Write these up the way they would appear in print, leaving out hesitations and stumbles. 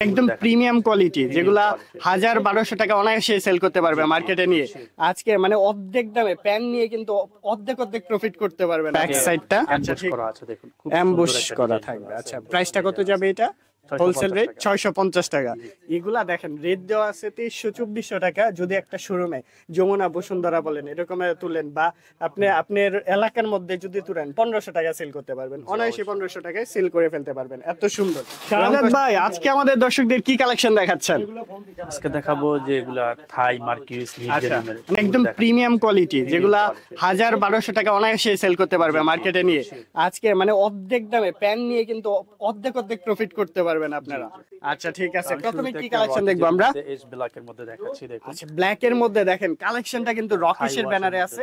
একদম premium quality যেগুলা 1000-1200 টাকা অনায়াসে সেল করতে পারবে মার্কেটে নিয়ে। আজকে মানে অর্ধেক দামে প্যান নিয়ে কিন্তু অর্ধেক প্রফিট করতে পারবেন। ব্যাক সাইডটা আচ্ছা ঠিক করা আছে, দেখুন খুব অ্যাম্বুশ সুন্দর একটা করা ডিজাইন থাকবে। করা আছে। আচ্ছা প্রাইসটা কত যাবে এটা? হোলসেল রেট 650 টাকা। এগুলা দেখেন রেট দেওয়া আছে 2300-2400 টাকা। যদি একটা শোরুমে যমুনা বসুন্ধরা বলেন এরকম তুলেন বা আপনি আপনার এলাকার মধ্যে যদি তুলেন 1500 টাকা সেল করতে পারবেন, অনায়াসে 1500 টাকায় সেল করে ফেলতে পারবেন। এত সুন্দর। শাহাদাত ভাই আজকে আমাদের দর্শকদের কি কালেকশন দেখাচ্ছেন? আজকে দেখাবো যে এগুলা থাই মার্কিউস আচ্ছা মানে একদম প্রিমিয়াম কোয়ালিটি যেগুলা 1000-1200 টাকা অনায়াসে সেল করতে পারবে মার্কেটে নিয়ে। আজকে মানে অর্ধেক দামে প্যান নিয়ে কিন্তু অর্ধেক প্রফিট করতে পারবেন আপনারা। আচ্ছা ঠিক আছে, প্রথমে কি কালেকশন দেখবো আমরা? এজ ব্ল্যাক এর মধ্যে দেখাচ্ছি, দেখুন। আচ্ছা ব্ল্যাক এর মধ্যে দেখেন কালেকশনটা কিন্তু রকিশের ব্যানারে আছে।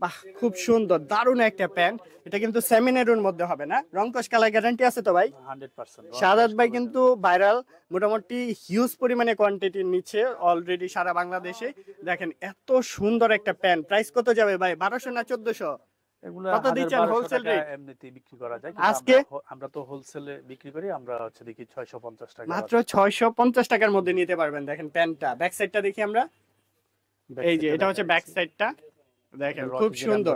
বাহ খুব সুন্দর, দারুণ একটা প্যান্ট। এটা কিন্তু সেমিনেরুর মধ্যে হবে না? রংকশ কালার গ্যারান্টি আছে তো ভাই? 100%। শাহাদাত ভাই কিন্তু ভাইরাল, মোটামুটি হিউজ পরিমাণে কোয়ান্টিটি নিচ্ছে অলরেডি সারা বাংলাদেশে। দেখেন এত সুন্দর একটা প্যান্ট। প্রাইস কত যাবে ভাই? 1200 না 1400? এগুলা কত দিচ্ছেন হোলসেল রেট? এমনিতেই বিক্রি করা যায়, আজকে আমরা তো হোলসেলে বিক্রি করি, আমরা হচ্ছে দেখি 650 টাকা। মাত্র 650 টাকার মধ্যে নিতে পারবেন। দেখেন প্যান্টটা, ব্যাক সাইডটা দেখি আমরা। এই যে এটা হচ্ছে ব্যাক সাইডটা, দেখেন খুব সুন্দর।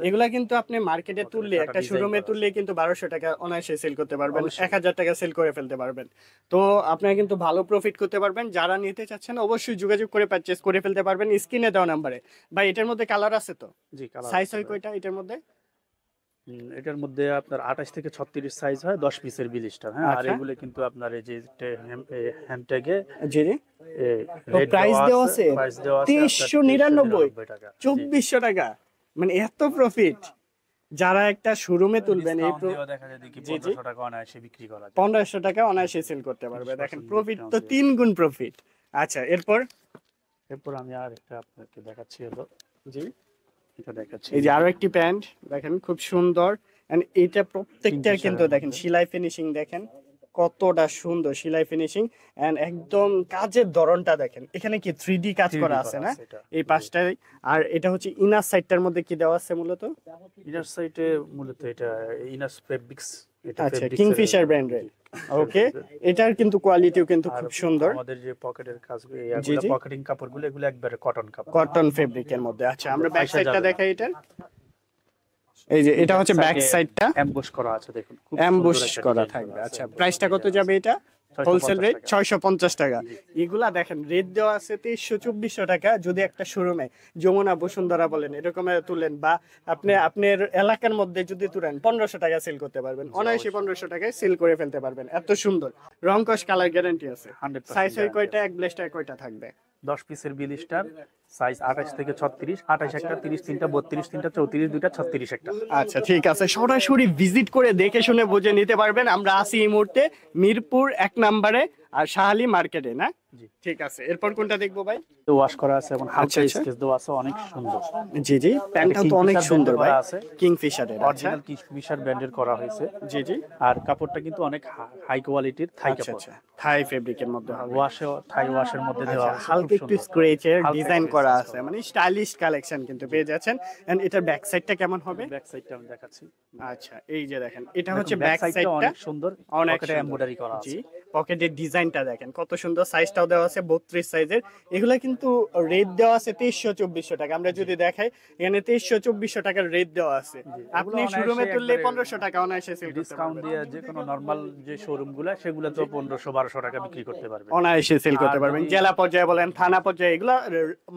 এগুলা কিন্তু আপনি মার্কেটে তুললে, একটা শোরুমে তুললে কিন্তু 1200 টাকা অনায়াসে সেল করতে পারবেন, 1000 টাকা সেল করে ফেলতে পারবেন। তো আপনারা কিন্তু ভালো প্রফিট করতে পারবেন। যারা নিতে চাচ্ছেন অবশ্যই যোগাযোগ করে পারচেজ করে ফেলতে পারবেন স্ক্রিনে দেওয়া নাম্বারে। ভাই এটার মধ্যে কালার আছে তো? জি কালার। সাইজ হয় কয়টা এটার মধ্যে? এটার মধ্যে আপনার 28 থেকে 36 সাইজ হয়, 10 পিসের বিলিস্টার। হ্যাঁ, আর এগুলো কিন্তু আপনার এই যে হ্যামট্যাগে জি জি প্রাইস দেওয়া আছে 2399 টাকা, 2400 টাকা। মানে এত প্রফিট। যারা একটা শোরুমে তুলবেন এই দেখা যায় দেখি 1500 টাকা অনায়াসে বিক্রি করা যায়, 1500 টাকা অনায়াসে সেল করতে পারবে। দেখেন প্রফিট তো 3 গুণ প্রফিট। আচ্ছা এরপর আমি আর একটা আপনাকে দেখাচ্ছি, হলো জি এটা দেখাচ্ছি। এই যে আরো একটি প্যান্ট দেখেন খুব সুন্দর। এন্ড এটা প্রত্যেকটার কিন্তু দেখেন সেলাই ফিনিশিং দেখেন কতটা সুন্দর সেলাই ফিনিশিং। এন্ড একদম কাজের ধরনটা দেখেন, এখানে কি 3D কাজ করা আছে না এই পাশটায়? আর এটা হচ্ছে ইনার সাইডটার মধ্যে কি দেওয়া আছে মূলত? ইনার সাইডে মূলত এটা ইনার ফেব্রিক্স, এটা আচ্ছা কিংফিশার ব্র্যান্ডের। ওকে এটার কিন্তু কোয়ালিটিও কিন্তু খুব সুন্দর। আমাদের যে পকেটের কাজ, পকেটিং কাপড়গুলো এগুলো একবারে কটন কাপড়, কটন ফেব্রিকের মধ্যে। আচ্ছা আমরা ব্যাক সাইডটা দেখাই এটার। এই যে এটা হচ্ছে ব্যাক সাইডটা, এমবস করা আছে, দেখুন খুব এমবস করা থাকবে। আচ্ছা প্রাইসটা কত যাবে এটা? হোলসেল রেট 650 টাকা। এগুলা দেখেন রেট দেওয়া আছে 2300-2400 টাকা। যদি একটা শোরুমে যমুনা বসুন্ধরা বলেন এরকম তুলেন বা আপনি আপনার এলাকার মধ্যে যদি তুলেন 1500 টাকা সেল করতে পারবেন, অনায়াসে 1500 টাকায় সেল করে ফেলতে পারবেন। এত সুন্দর, রংকশ কালার গ্যারান্টি আছে। 100%। সাইজ হয় কয়টা? এক ব্লেস্টার কয়টা থাকবে? 10 পিসের বিলিস্টার, সাইজ 28 থেকে 36, 28 একটা, 30 তিনটা, 32 তিনটা, 34 দুইটা, 36 একটা। আচ্ছা ঠিক আছে, সরাসরি ভিজিট করে দেখে শুনে বুঝে নিতে পারবেন। আমরা আছি এই মুহূর্তে মিরপুর 1 নম্বরে আর শাহালি মার্কেটে না? জি ঠিক আছে, এরপর কোনটা দেখবো ভাই? তো ওয়াশ করা আছে এবং হালকা স্কেচ দেওয়া আছে, অনেক সুন্দর। জি জি প্যান্টটা তো অনেক সুন্দর ভাই, কিংফিশারের অরিজিনাল কিংফিশার ব্র্যান্ডের করা হয়েছে। জি জি আর কাপড়টা কিন্তু অনেক হাই কোয়ালিটির থাই কাপড়। আচ্ছা থাই ফেব্রিকের মধ্যে হবে, থাই ওয়াশের মধ্যে দেওয়া আছে, হালকা একটু স্ক্র্যাচের ডিজাইন করা আছে, মানে স্টাইলিশ কালেকশন কিন্তু পেয়ে যাচ্ছেন। এন্ড এটার ব্যাক সাইডটা কেমন হবে? ব্যাক সাইডটা আমি দেখাচ্ছি। আচ্ছা এই যে দেখেন এটা হচ্ছে ব্যাক সাইডটা, অনেক সুন্দর, অনেক এমব্রয়ডারি করা আছে। জি পকেটের ডিজাইনটা দেখেন কত সুন্দর, সাইজটাও দেওয়া আছে 32 সাইজের। এগুলা কিন্তু রেট দেওয়া আছে 2300-2400 টাকা। আমরা যদি দেখাই এখানে 2300-2400 টাকার রেট দেওয়া আছে। আপনি শোরুমে তুললে 1500 টাকা অনায়াসে সেল করতে ডিসকাউন্ট দিয়ে যে কোনো নরমাল যে শোরুমগুলো সেগুলো তো 1500-1200 টাকা বিক্রি করতে পারবে, অনায়াসে সেল করতে পারবেন। জেলা পর্যায়ে বলেন, থানা পর্যায়ে, এগুলা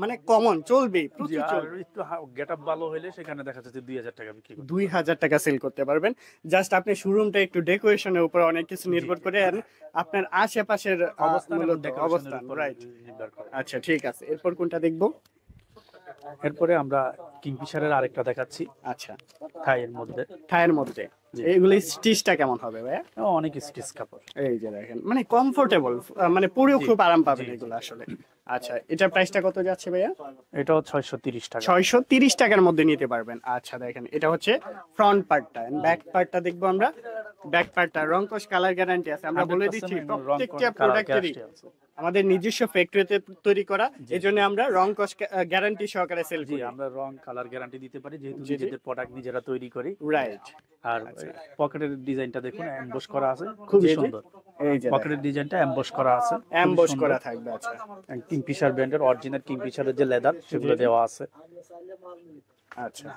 মানে কমন চলবে, প্রচুর চলবে। একটু গেটআপ ভালো হলে সেখানে দেখা যাচ্ছে 2000 টাকা বিক্রি করতে, 2000 টাকা সেল করতে পারবেন। জাস্ট আপনি শোরুমটা একটু ডেকোরেশনের উপর অনেক কিছু নির্ভর করে, আপনার আশেপাশের অবস্থান রাইট। আচ্ছা ঠিক আছে, এরপর কোনটা দেখবো? এরপরে আমরা কিংফিশারের আরেকটা দেখাচ্ছি। আচ্ছা থাইয়ের মধ্যে, থাইয়ের মধ্যে এইগুলো স্টিচটা কেমন হবে ভাইয়া? অনেক স্টিচ কাপড়। এই যে দেখেন মানে কমফোর্টেবল, মানে পরেও খুব আরাম পাবেন এগুলো আসলে। আচ্ছা এটার প্রাইসটা কত যাচ্ছে ভাইয়া? এটাও 630 টাকা, 630 টাকার মধ্যে নিতে পারবেন। আচ্ছা দেখেন এটা হচ্ছে ফ্রন্ট পার্টটা, ব্যাক পার্টটা দেখবো আমরা। ব্যাক পার্টটা রংকশ কালার গ্যারান্টি আছে, আমরা বলে দিচ্ছি 100% রং প্রত্যেকটা করা প্রোডাক্টেরই গ্যারান্টি আছে। আমাদের নিজস্ব ফ্যাক্টরিতে তৈরি করা, এজন্য আমরা রংকশ গ্যারান্টি সহকারে সেল জি করি। আমরা রং কালার গ্যারান্টি দিতে পারি যেহেতু জি, জি। নিজেদের প্রোডাক্ট নিজেরা তৈরি করি। রাইট। আর পকেটের ডিজাইনটা দেখুন এমবস করা আছে, খুবই জি, জি। সুন্দর। এই যে পকেটের ডিজাইনটা এমবস করা আছে, অ্যাম্বস করা থাকবে। আচ্ছা কিংফিশার ব্র্যান্ডের অরিজিনাল কিংফিশারের যে লেদার সেগুলো দেওয়া আছে। আচ্ছা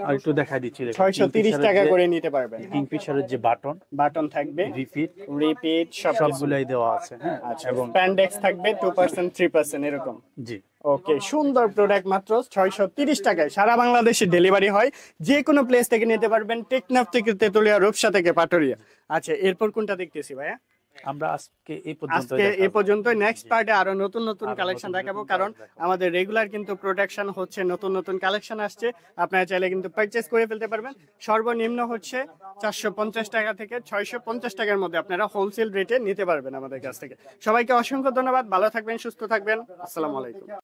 আর একটু দেখাই দিচ্ছি, 630 টাকা করে নিতে পারবেন। কিংফিশারের যে বাটন বাটন থাকবে, রিপিট রিপিট সবগুলাই দেওয়া আছে। হ্যাঁ আচ্ছা এবং স্প্যান্ডেক্স থাকবে 2% 3% এরকম। জি ওকে, সুন্দর প্রোডাক্ট মাত্র 630 টাকায় সারা বাংলাদেশে ডেলিভারি হয়, যে কোনো প্লেস থেকে নিতে পারবেন, টেকনাফ থেকে তেতুলিয়া, রূপসা থেকে পাটুরিয়া। আচ্ছা এরপর কোনটা দেখতেছি ভাইয়া? আমরা আজকে এই পর্যন্ত আজকে এই পর্যন্ত, নেক্সট পার্টে আরো নতুন নতুন আরো কালেকশন নতুন দেখাবো, নতুন কারণ কালেকশন দেখাবো। আমাদের রেগুলার কিন্তু প্রোডাকশন হচ্ছে, নতুন নতুন কালেকশন আসছে, আপনারা চাইলে কিন্তু পারচেজ করে ফেলতে পারবেন। সর্বনিম্ন হচ্ছে 450 টাকা থেকে 650 টাকার মধ্যে আপনারা হোলসেল রেটে নিতে পারবেন আমাদের কাছ থেকে। সবাইকে অসংখ্য ধন্যবাদ, ভালো থাকবেন, সুস্থ থাকবেন, আসসালামু আলাইকুম।